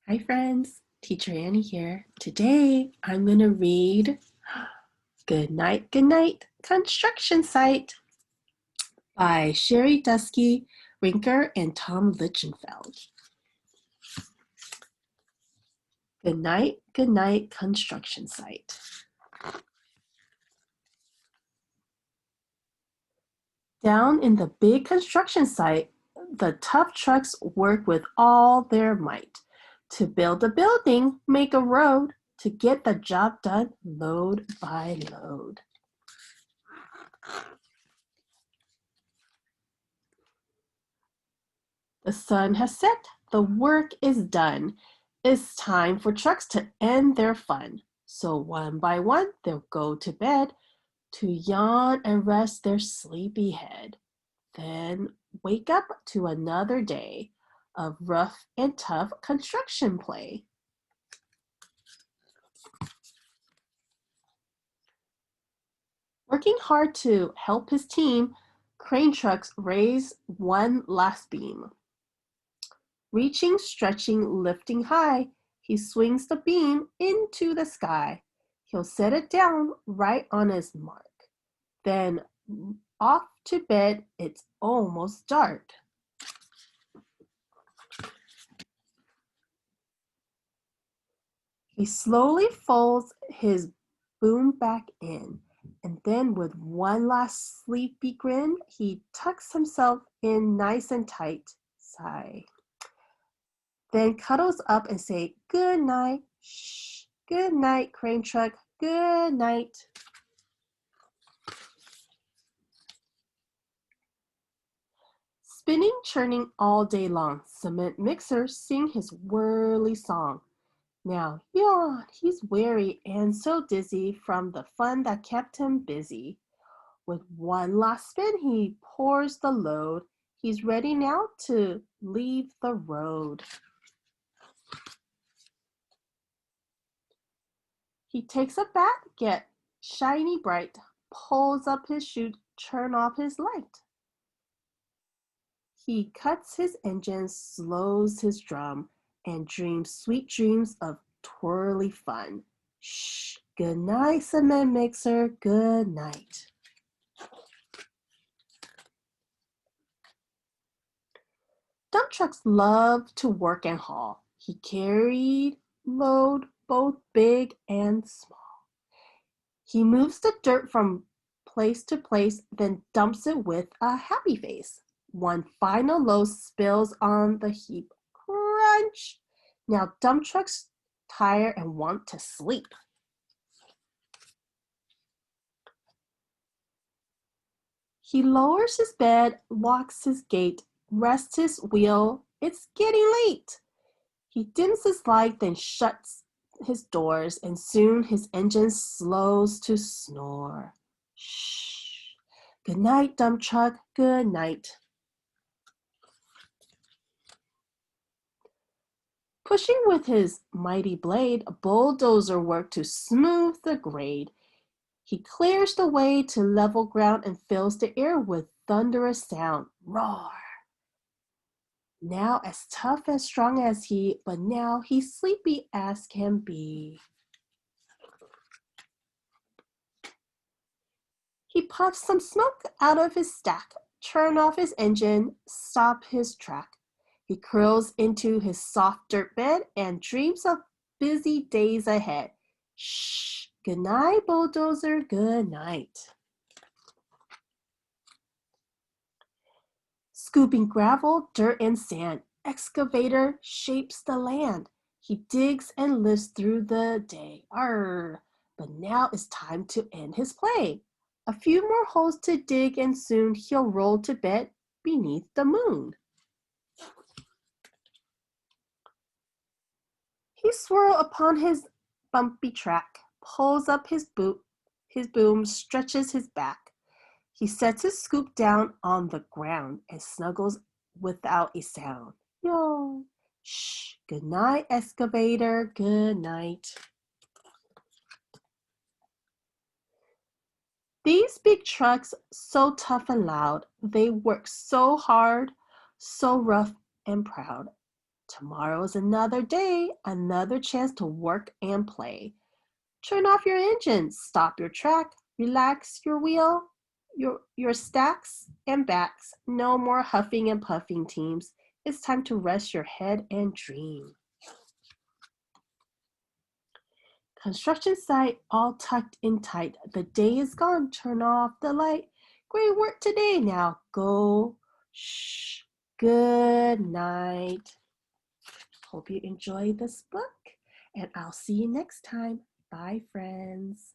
Hi friends, Teacher Annie here. Today I'm going to read Goodnight, Goodnight Construction Site by Sherri, Duskey, Rinker, and Tom Lichtenheld. Goodnight, Goodnight Construction Site. Down in the big construction site, the tough trucks work with all their might to build a building, make a road, to get the job done load by load. The sun has set, the work is done. It's time for trucks to end their fun. So one by one they'll go to bed to yawn and rest their sleepy head. Then wake up to another day of rough and tough construction play. Working hard to help his team, crane trucks raise one last beam. Reaching, stretching, lifting high, he swings the beam into the sky. He'll set it down right on his mark. Then off to bed, it's almost dark. He slowly folds his boom back in, and then with one last sleepy grin, he tucks himself in nice and tight. Sigh. Then cuddles up and say, "Good night, shh, good night, crane truck, good night." Spinning, churning all day long, cement mixer sing his whirly song. Now yawn, he's weary and so dizzy from the fun that kept him busy. With one last spin, he pours the load. He's ready now to leave the road. He takes a bat, get shiny bright, pulls up his chute, turn off his light. He cuts his engine, slows his drum, and dreams sweet dreams of twirly fun. Shh, good night, cement mixer, good night. Dump trucks love to work and haul. He carried load both big and small. He moves the dirt from place to place, then dumps it with a happy face. One final load spills on the heap. Crunch! Now dump trucks tire and want to sleep. He lowers his bed, locks his gate, rests his wheel. It's getting late. He dims his light, then shuts his doors, and soon his engine slows to snore. Shh. Good night, dump truck. Good night. Pushing with his mighty blade, a bulldozer worked to smooth the grade. He clears the way to level ground and fills the air with thunderous sound. Roar! Now as tough and strong as he, but now he's sleepy as can be. He puffs some smoke out of his stack, turn off his engine, stop his track. He curls into his soft dirt bed and dreams of busy days ahead. Shh, good night, bulldozer, good night. Scooping gravel, dirt, and sand, excavator shapes the land. He digs and lives through the day. Arr! But now it's time to end his play. A few more holes to dig and soon he'll roll to bed beneath the moon. He swirls upon his bumpy track, pulls up his boom, stretches his back. He sets his scoop down on the ground and snuggles without a sound. Yo, shh, good night, excavator, good night. These big trucks, so tough and loud, they work so hard, so rough and proud. Tomorrow's another day, another chance to work and play. Turn off your engines, stop your track, relax your wheel, your stacks and backs. No more huffing and puffing, teams. It's time to rest your head and dream. Construction site all tucked in tight. The day is gone. Turn off the light. Great work today. Now go. Shh. Good night. Hope you enjoyed this book, and I'll see you next time. Bye, friends.